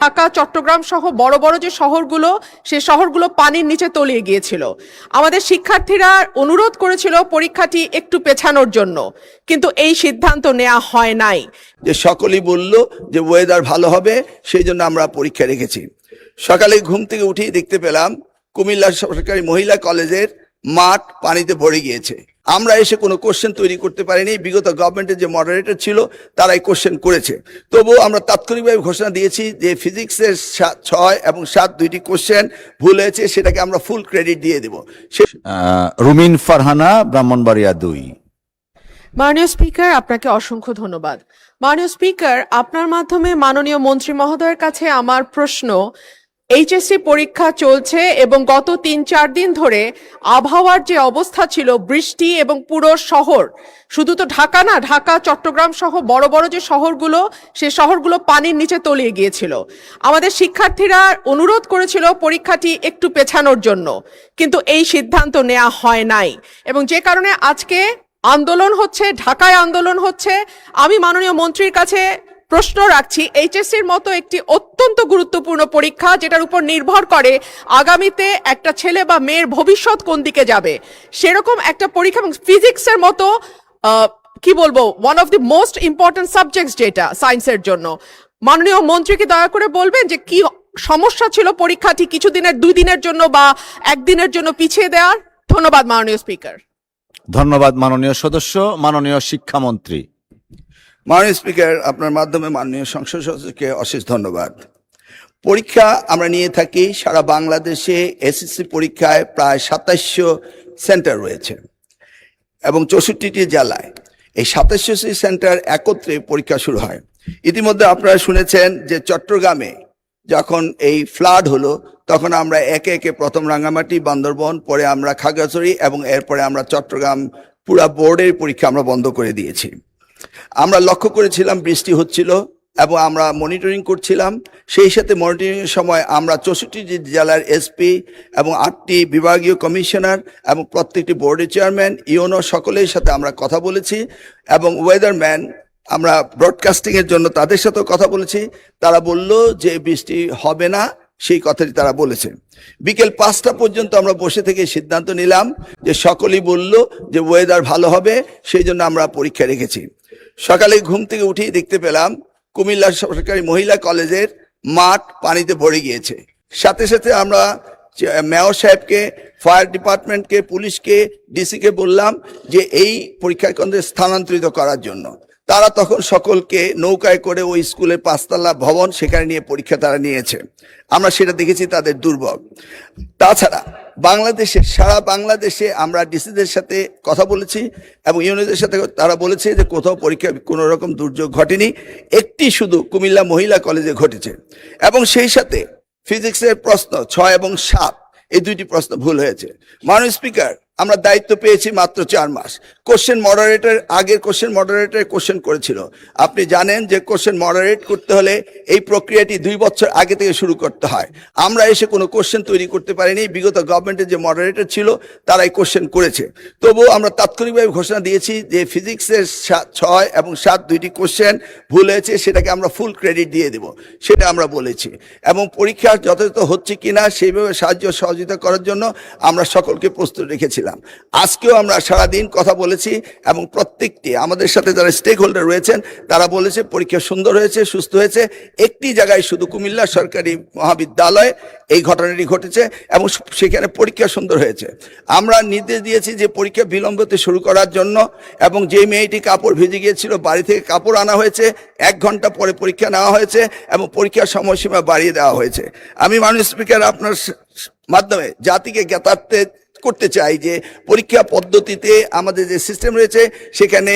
ঢাকা চট্টগ্রাম সহ বড় বড় যে শহরগুলো সেই শহরগুলো পানির নিচে তলিয়ে গিয়েছিল। আমাদের শিক্ষার্থীরা অনুরোধ করেছিল পরীক্ষাটি একটু পেছানোর জন্য, কিন্তু এই সিদ্ধান্ত নেওয়া হয় নাই। যে সকলেই বলল যে ওয়েদার ভালো হবে, সেই জন্য আমরা পরীক্ষা রেখেছি। সকালে ঘুম থেকে উঠেই দেখতে পেলাম কুমিল্লা সরকারি মহিলা কলেজের মাঠ পানিতে ভরে গিয়েছে। আমরা এসে কোনো কোশ্চেন তৈরি করতে পারিনি। বিগত গভর্নমেন্টের যে মডারেটর ছিল তারাই কোশ্চেন করেছে। তবুও আমরা তাৎক্ষণিকভাবে ঘোষণা দিয়েছি যে ফিজিক্সের 6 এবং 7 দুইটি কোশ্চেন ভুল হয়েছে, সেটাকে আমরা ফুল ক্রেডিট দিয়ে দেব। রুমিন ফারহানা, ব্রাহ্মণবাড়িয়া 2। মাননীয় স্পিকার, আপনাকে অসংখ্য ধন্যবাদ। মাননীয় স্পিকার, আপনার মাধ্যমে মাননীয় মন্ত্রী মহোদয়ের কাছে আমার প্রশ্ন, এইচএসসি পরীক্ষা চলছে এবং গত 3-4 দিন ধরে আবহাওয়ার যে অবস্থা ছিল, বৃষ্টি এবং পুরো শহর, শুধু তো ঢাকা না, ঢাকা চট্টগ্রাম সহ বড় বড় যে শহরগুলো সেই শহরগুলো পানির নিচে তলিয়ে গিয়েছিল। আমাদের শিক্ষার্থীরা অনুরোধ করেছিল পরীক্ষাটি একটু পেছানোর জন্য, কিন্তু এই সিদ্ধান্ত নেওয়া হয় নাই, এবং যে কারণে আজকে আন্দোলন হচ্ছে, ঢাকায় আন্দোলন হচ্ছে। আমি মাননীয় মন্ত্রীর কাছে প্রশ্ন রাখছি, এইচএসসির মতো একটি অত্যন্ত গুরুত্বপূর্ণ পরীক্ষা, যেটার উপর নির্ভর করে আগামীতে একটা ছেলে বা মেয়ের ভবিষ্যৎ কোন দিকে যাবে, সেরকম একটা পরীক্ষা, এবং ফিজিক্সের মতো কি বলবো, one of the most important subjects যেটা সায়েন্সের জন্য, মাননীয় মন্ত্রীকে দয়া করে বলবেন যে কি সমস্যা ছিল পরীক্ষাটি কিছুদিনের, 2 দিনের জন্য বা 1 দিনের জন্য পিছিয়ে দেওয়ার। ধন্যবাদ মাননীয় স্পিকার। ধন্যবাদ মাননীয় সদস্য। মাননীয় শিক্ষামন্ত্রী। মাননীয় স্পিকার, আপনার মাধ্যমে মাননীয় সংসদ সদস্যকে অশেষ ধন্যবাদ। পরীক্ষা আমরা নিয়ে থাকি সারা বাংলাদেশে। এসএসসি পরীক্ষায় প্রায় 2700 সেন্টার রয়েছে এবং 64টি জেলায় এই 2700 সেন্টার একত্রে পরীক্ষা শুরু হয়। ইতিমধ্যে আপনারা শুনেছেন যে চট্টগ্রামে যখন এই ফ্লাড হলো, তখন আমরা একে একে প্রথম রাঙ্গামাটি, বান্দরবন, পরে আমরা খাগড়াছড়ি এবং এরপরে আমরা চট্টগ্রাম পুরা বোর্ডের পরীক্ষা আমরা বন্ধ করে দিয়েছি। আমরা লক্ষ্য করেছিলাম বৃষ্টি হচ্ছিল এবং আমরা মনিটরিং করছিলাম। সেই সাথে মনিটরিংয়ের সময় আমরা 64টি জেলার এসপি এবং 8টি বিভাগীয় কমিশনার এবং প্রত্যেকটি বোর্ডের চেয়ারম্যান, ইউনো সকলের সাথে আমরা কথা বলেছি, এবং ওয়েদারম্যান আমরা ব্রডকাস্টিংয়ের জন্য তাদের সাথেও কথা বলেছি। তারা বলল যে বৃষ্টি হবে না, সেই কথাটি তারা বলেছে। বিকেল 5টা পর্যন্ত আমরা বসে থেকে সিদ্ধান্ত নিলাম যে সকলেই বলল যে ওয়েদার ভালো হবে, সেই জন্য আমরা পরীক্ষা রেখেছি। সকালে ঘুম থেকে উঠেই দেখতে পেলাম কুমিল্লা সরকারি মহিলা কলেজের মাঠ পানিতে ভরে গিয়েছে। সাথে সাথে আমরা মেয়র সাহেবকে, ফায়ার ডিপার্টমেন্টকে, পুলিশকে, ডিসিকে বললাম যে এই পরীক্ষা কেন্দ্রে স্থানান্তরিত করার জন্য। তারা তখন সকলকে নৌকায় করে ওই স্কুলের 5তলা ভবন সেখানে নিয়ে পরীক্ষা তারা নিয়েছে। আমরা সেটা দেখেছি তাদের দুর্ভোগ। তাছাড়া বাংলাদেশে, সারা বাংলাদেশে আমরা ডিসিদের সাথে কথা বলেছি এবং ইউনিটদের সাথে, তারা বলেছে যে কোথাও পরীক্ষা কোনো রকম দুর্যোগ ঘটেনি, একটি শুধু কুমিল্লা মহিলা কলেজে ঘটেছে। এবং সেই সাথে ফিজিক্সের প্রশ্ন 6 এবং 7 এই 2টি প্রশ্ন ভুল হয়েছে। মাননীয় স্পিকার, আমরা দায়িত্ব পেয়েছি মাত্র 4 মাস। কোশ্চেন মডারেটর, আগের কোশ্চেন মডারেটর কোশ্চেন করেছিল। আপনি জানেন যে কোশ্চেন মডারেট করতে হলে এই প্রক্রিয়াটি 2 বছর আগে থেকে শুরু করতে হয়। আমরা এসে কোনো কোশ্চেন তৈরি করতে পারিনি। বিগত গভর্নমেন্টের যে মডারেটর ছিল তারাই কোশ্চেন করেছে। তবুও আমরা তাৎক্ষণিকভাবে ঘোষণা দিয়েছি যে ফিজিক্সের 6 এবং 7 দুইটি কোশ্চেন ভুল হয়েছে, সেটাকে আমরা ফুল ক্রেডিট দিয়ে দেব, সেটা আমরা বলেছি। এবং পরীক্ষা যথাযথ হচ্ছে কিনা সেইভাবে সাহায্য সহযোগিতা করার জন্য আমরা সকলকে প্রস্তুত রেখেছিলাম। আজকেও আমরা সারাদিন কথা বলেছি এবং প্রত্যেকটি আমাদের সাথে যারা স্টেক হোল্ডার রয়েছেন তারা বলেছে পরীক্ষা সুন্দর হয়েছে, সুস্থ হয়েছে। একটি জায়গায় শুধু কুমিল্লা সরকারি মহাবিদ্যালয়ে এই ঘটনাটি ঘটেছে এবং সেখানে পরীক্ষা সুন্দর হয়েছে। আমরা নির্দেশ দিয়েছি যে পরীক্ষা বিলম্বতে শুরু করার জন্য, এবং যে মেয়েটি কাপড় ভিজে গিয়েছিল বাড়ি থেকে কাপড় আনা হয়েছে, 1 ঘন্টা পরে পরীক্ষা নেওয়া হয়েছে এবং পরীক্ষার সময়সীমা বাড়িয়ে দেওয়া হয়েছে। আমি মাননীয় স্পিকার আপনার মাধ্যমে জাতিকে জ্ঞাতার্থে করতে চাই যে পরীক্ষা পদ্ধতিতে আমাদের যে সিস্টেম রয়েছে সেখানে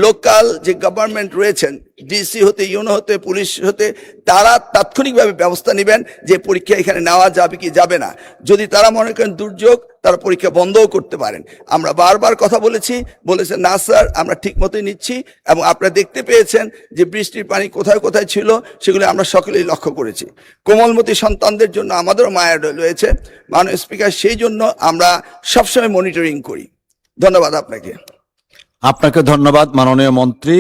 লোকাল যে গভর্নমেন্ট রয়েছেন, ডিসি হতে, ইউনো হতে, পুলিশ হতে, তারা তাৎক্ষণিকভাবে ব্যবস্থা নেবেন যে পরীক্ষা এখানে নেওয়া যাবে কি যাবে না। যদি তারা মনে করেন দুর্যোগ, তারা পরীক্ষা বন্ধও করতে পারেন। আমরা বারবার কথা বলেছেন না স্যার, আমরা ঠিক মতোই নিচ্ছি, এবং আপনারা দেখতে পেয়েছেন যে বৃষ্টির পানি কোথায় কোথায় ছিল সেগুলো আমরা সকলেই লক্ষ্য করেছি। কোমলমতি সন্তানদের জন্য আমাদেরও মায়া রয়েছে মাননীয় স্পিকার, সেই জন্য আমরা সবসময় মনিটরিং করি। ধন্যবাদ আপনাকে। আপনাকে ধন্যবাদ মাননীয় মন্ত্রী।